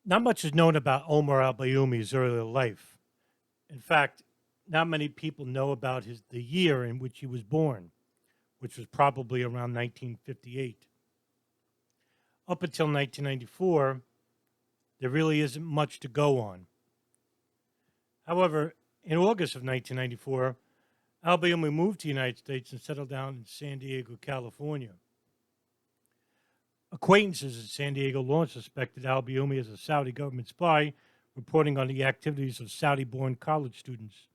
Not much is known about Omar al-Bayoumi's earlier life. In fact, not many people know about the year in which he was born, which was probably around 1958. Up until 1994, there really isn't much to go on. However, in August of 1994, al-Bayoumi moved to the United States and settled down in San Diego, California. Acquaintances in San Diego law suspected al-Bayoumi as a Saudi government spy, reporting on the activities of Saudi-born college students.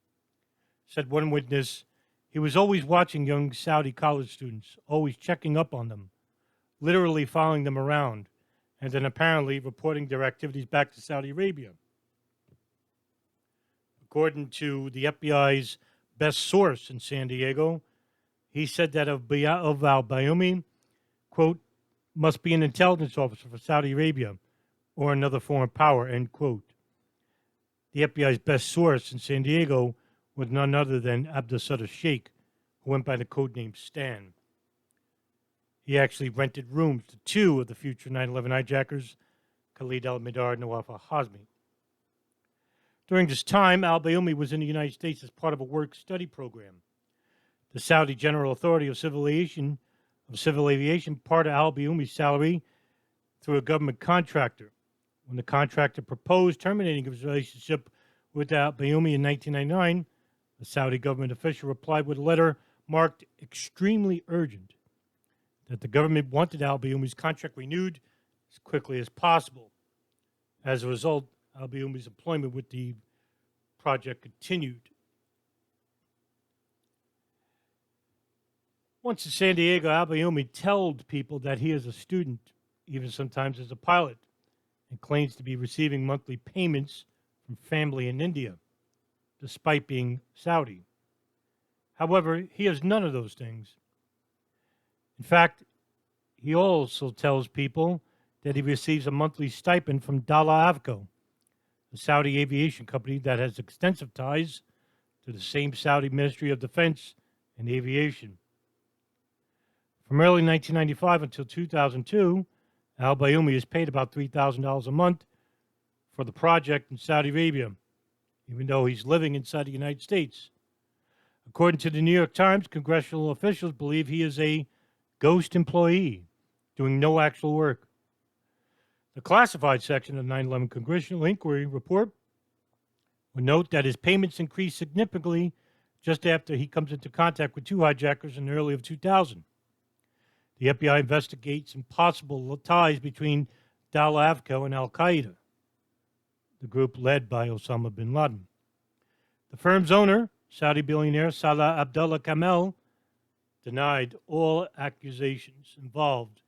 Said one witness, he was always watching young Saudi college students, always checking up on them, literally following them around, and then apparently reporting their activities back to Saudi Arabia. According to the FBI's best source in San Diego, he said that of al-Bayoumi, quote, must be an intelligence officer for Saudi Arabia or another foreign power, end quote. The FBI's best source in San Diego was none other than Abdulsatter Sheikh, who went by the codename Stan. He actually rented rooms to two of the future 9/11 hijackers, Khalid al-Mihdhar and Nawaf al-Hazmi. During this time, al-Bayoumi was in the United States as part of a work-study program. The Saudi General Authority of Civil Aviation parted al-Bayoumi's salary through a government contractor. When the contractor proposed terminating his relationship with al-Bayoumi in 1999, the Saudi government official replied with a letter marked extremely urgent that the government wanted al-Bayoumi's contract renewed as quickly as possible. As a result, al-Bayoumi's employment with the project continued. Once in San Diego, al-Bayoumi told people that he is a student, even sometimes as a pilot, and claims to be receiving monthly payments from family in India, despite being Saudi. However, he has none of those things. In fact, he also tells people that he receives a monthly stipend from Dala Avco, the Saudi aviation company that has extensive ties to the same Saudi Ministry of Defense and Aviation. From early 1995 until 2002, al-Bayoumi is paid about $3,000 a month for the project in Saudi Arabia, even though he's living inside the United States. According to the New York Times, congressional officials believe he is a ghost employee doing no actual work. The classified section of the 9/11 Congressional Inquiry Report would note that his payments increased significantly just after he comes into contact with two hijackers in early of 2000. The FBI investigates possible ties between Dal Avco and Al Qaeda, the group led by Osama bin Laden. The firm's owner, Saudi billionaire Salah Abdullah Kamel, denied all accusations involved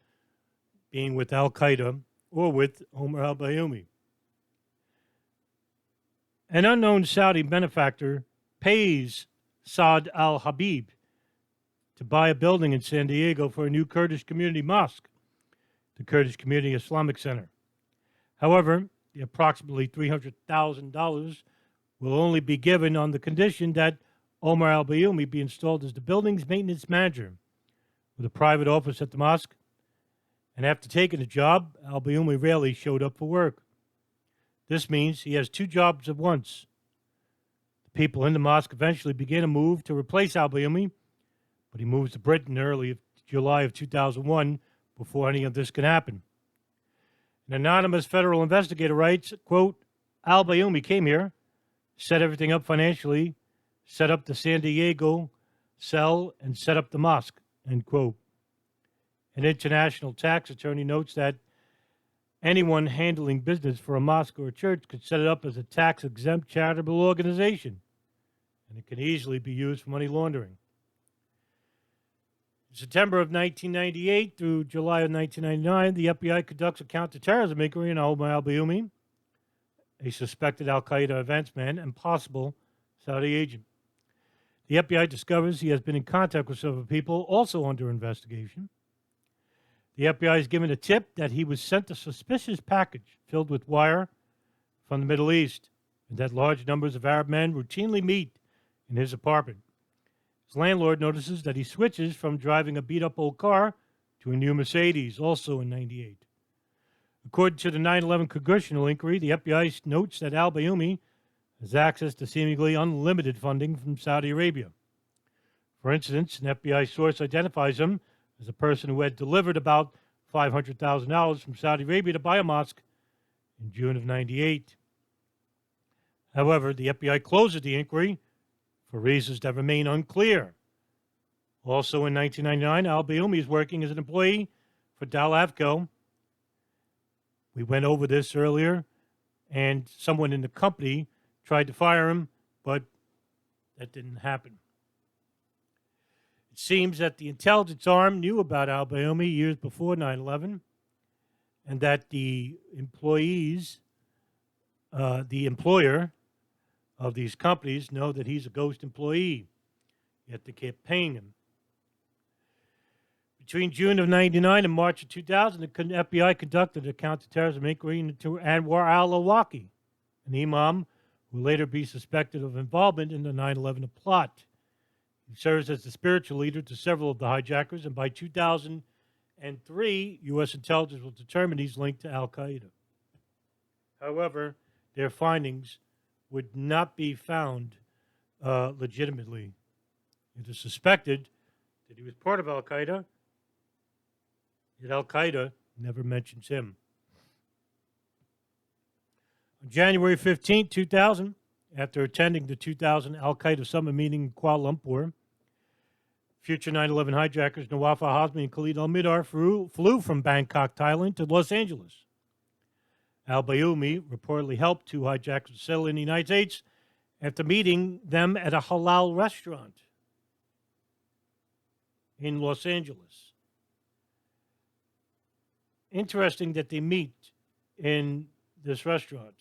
being with Al Qaeda or with Omar al-Bayoumi. An unknown Saudi benefactor pays Saad al-Habib to buy a building in San Diego for a new Kurdish community mosque, the Kurdish Community Islamic Center. However, the approximately $300,000 will only be given on the condition that Omar al-Bayoumi be installed as the building's maintenance manager with a private office at the mosque. And after taking the job, al-Bayoumi rarely showed up for work. This means he has two jobs at once. The people in the mosque eventually began a move to replace al-Bayoumi, but he moves to Britain early July of 2001 before any of this can happen. An anonymous federal investigator writes, quote, al-Bayoumi came here, set everything up financially, set up the San Diego cell, and set up the mosque, end quote. An international tax attorney notes that anyone handling business for a mosque or a church could set it up as a tax-exempt charitable organization, and it can easily be used for money laundering. In September of 1998 through July of 1999, the FBI conducts a counterterrorism inquiry into Omar al-Bayoumi, a suspected al-Qaeda advanceman and possible Saudi agent. The FBI discovers he has been in contact with several people also under investigation. The FBI is given a tip that he was sent a suspicious package filled with wire from the Middle East and that large numbers of Arab men routinely meet in his apartment. His landlord notices that he switches from driving a beat-up old car to a new Mercedes, also in 98. According to the 9/11 congressional inquiry, the FBI notes that al-Bayoumi has access to seemingly unlimited funding from Saudi Arabia. For instance, an FBI source identifies him as a person who had delivered about $500,000 from Saudi Arabia to buy a mosque in June of '98. However, the FBI closes the inquiry for reasons that remain unclear. Also in 1999, al-Bayoumi is working as an employee for Dalavco. We went over this earlier, and someone in the company tried to fire him, but that didn't happen. It seems that the intelligence arm knew about al-Bayoumi years before 9/11, and that the employer of these companies know that he's a ghost employee, yet they kept paying him. Between June of '99 and March of 2000, the FBI conducted a counterterrorism inquiry into Anwar al-Awlaki, an imam who will later be suspected of involvement in the 9/11 plot. He serves as the spiritual leader to several of the hijackers, and by 2003, U.S. intelligence will determine he's linked to al-Qaeda. However, their findings would not be found legitimately. It is suspected that he was part of al-Qaeda, yet al-Qaeda never mentions him. On January 15, 2000, after attending the 2000 al-Qaeda summit meeting in Kuala Lumpur, future 9/11 hijackers Nawaf, al-Hazmi, and Khalid al-Mihdhar flew from Bangkok, Thailand to Los Angeles. Al-Bayoumi reportedly helped two hijackers settle in the United States after meeting them at a halal restaurant in Los Angeles. Interesting that they meet in this restaurant.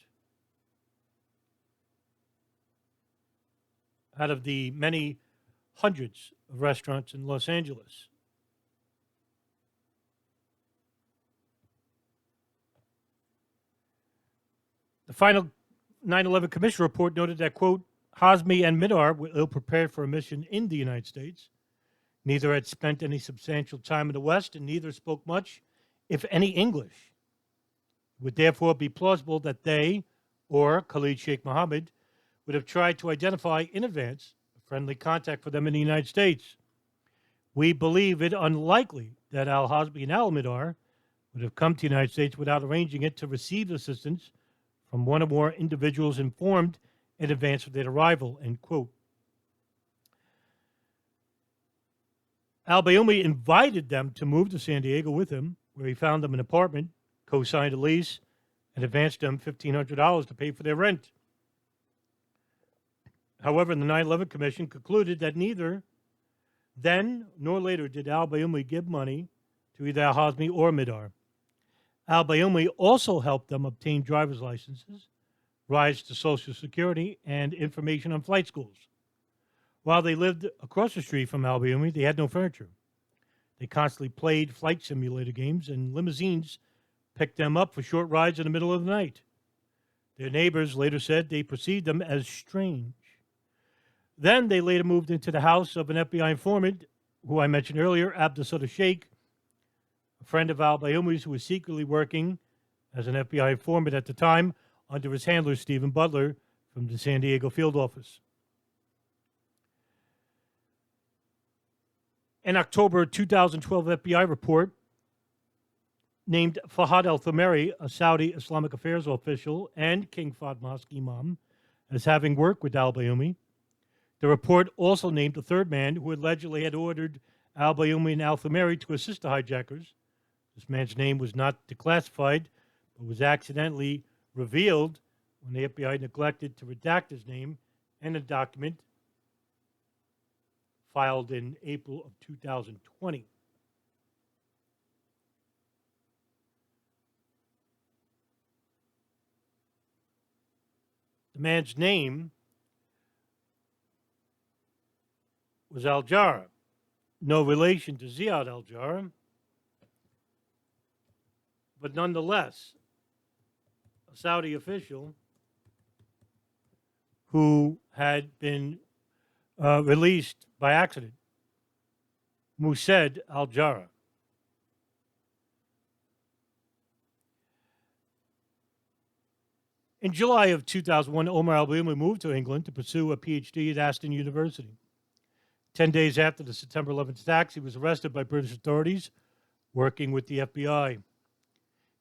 Out of the many hundreds of restaurants in Los Angeles. The final 9/11 Commission report noted that, quote, Hazmi and Mihdhar were ill-prepared for a mission in the United States. Neither had spent any substantial time in the West, and neither spoke much, if any, English. It would therefore be plausible that they, or Khalid Sheikh Mohammed, would have tried to identify in advance a friendly contact for them in the United States. We believe it unlikely that al-Hazmi and al-Mihdhar would have come to the United States without arranging it to receive assistance from one or more individuals informed in advance of their arrival, end quote. Al-Bayoumi invited them to move to San Diego with him, where he found them an apartment, co-signed a lease, and advanced them $1,500 to pay for their rent. However, the 9/11 Commission concluded that neither then nor later did al-Bayoumi give money to either al-Hazmi or Mihdhar. Al-Bayoumi also helped them obtain driver's licenses, rights to Social Security, and information on flight schools. While they lived across the street from al-Bayoumi, they had no furniture. They constantly played flight simulator games, and limousines picked them up for short rides in the middle of the night. Their neighbors later said they perceived them as strange. Then they later moved into the house of an FBI informant, who I mentioned earlier, Abdulsadah Sheikh, a friend of al-Bayoumi's who was secretly working as an FBI informant at the time under his handler, Stephen Butler, from the San Diego field office. An October 2012 FBI report named Fahad al-Thumeri, a Saudi Islamic Affairs official and King Fahd Mosque imam, as having worked with al-Bayoumi. The report also named a third man who allegedly had ordered al-Bayoumi and al-Thumeri to assist the hijackers. This man's name was not declassified, but was accidentally revealed when the FBI neglected to redact his name in a document filed in April of 2020. The man's name was al-Jarrah, no relation to Ziad al-Jarrah, but nonetheless, a Saudi official who had been released by accident, Musaid al-Jarrah. In July of 2001, Omar al-Bayoumi moved to England to pursue a PhD at Aston University. 10 days after the September 11th attacks, he was arrested by British authorities working with the FBI.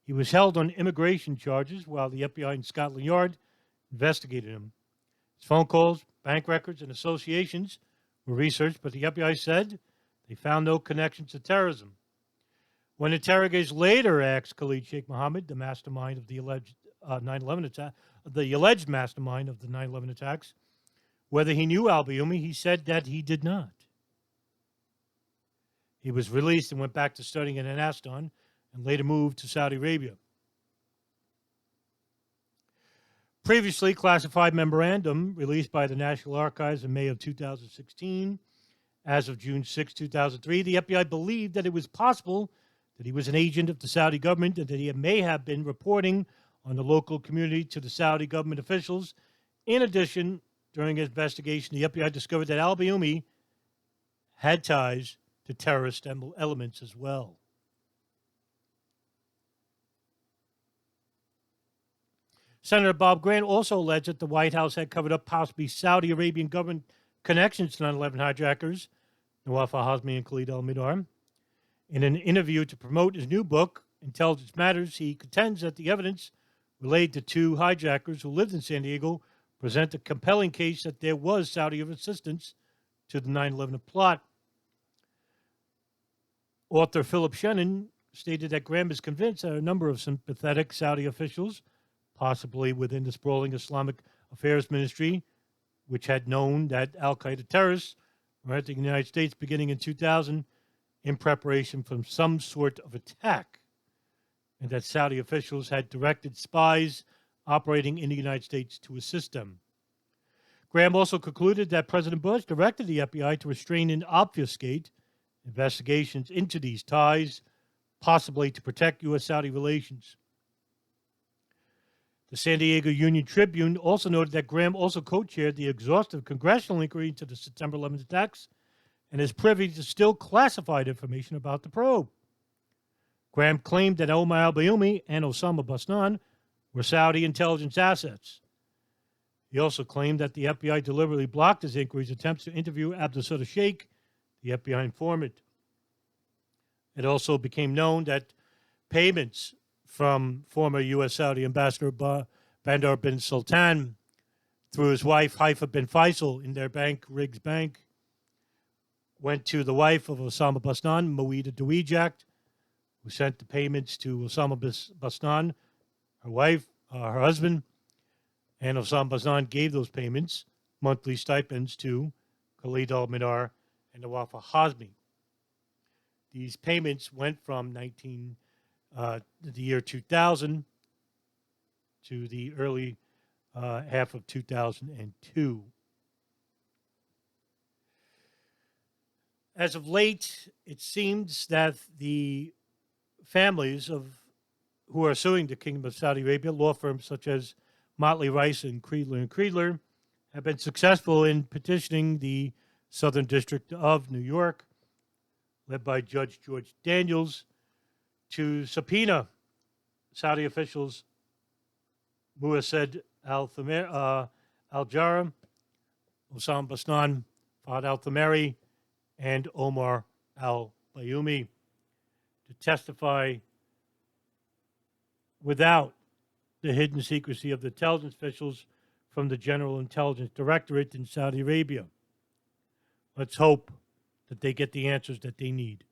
He was held on immigration charges while the FBI and Scotland Yard investigated him. His phone calls, bank records, and associations were researched, but the FBI said they found no connection to terrorism. When interrogators later asked Khalid Sheikh Mohammed, the mastermind of the alleged 9/11 attack, the alleged mastermind of the 9/11 attacks, whether he knew al-Bayoumi, he said that he did not. He was released and went back to studying in Aston and later moved to Saudi Arabia. Previously classified memorandum released by the National Archives in May of 2016. As of June 6, 2003, the FBI believed that it was possible that he was an agent of the Saudi government and that he may have been reporting on the local community to the Saudi government officials. In addition, during his investigation, the FBI discovered that al-Bayoumi had ties to terrorist elements as well. Senator Bob Grant also alleged that the White House had covered up possibly Saudi Arabian government connections to 9/11 hijackers, Nawaf, al-Hazmi, and Khalid al-Mihdhar. In an interview to promote his new book, Intelligence Matters, he contends that the evidence related to two hijackers who lived in San Diego present a compelling case that there was Saudi assistance to the 9/11 plot. Author Philip Shannon stated that Graham is convinced that a number of sympathetic Saudi officials, possibly within the sprawling Islamic Affairs Ministry, which had known that al-Qaeda terrorists were entering the United States beginning in 2000 in preparation for some sort of attack, and that Saudi officials had directed spies operating in the United States to assist them. Graham also concluded that President Bush directed the FBI to restrain and obfuscate investigations into these ties, possibly to protect U.S.-Saudi relations. The San Diego Union Tribune also noted that Graham also co-chaired the exhaustive congressional inquiry into the September 11th attacks and is privy to still classified information about the probe. Graham claimed that Omar al-Bayoumi and Osama Basnan were Saudi intelligence assets. He also claimed that the FBI deliberately blocked his inquiry's attempts to interview Abdulsadah Sheikh, the FBI informant. It also became known that payments from former U.S. Saudi Ambassador Bandar bin Sultan through his wife Haifa bin Faisal in their bank, Riggs Bank, went to the wife of Osama Basnan, Mouida Dawijak, who sent the payments to Osama Basnan, her wife, her husband, and Osama Basnan gave those payments, monthly stipends, to Khalid al-Mihdhar and Nawaf al-Hazmi. These payments went from the year 2000 to the early half of 2002. As of late, it seems that the families of who are suing the Kingdom of Saudi Arabia, law firms such as Motley Rice and Creedler, have been successful in petitioning the Southern District of New York, led by Judge George Daniels, to subpoena Saudi officials Muassed al-Jara, Osama Basnan, Fahd al-Thamari, and Omar al-Bayoumi to testify without the hidden secrecy of the intelligence officials from the General Intelligence Directorate in Saudi Arabia. Let's hope that they get the answers that they need.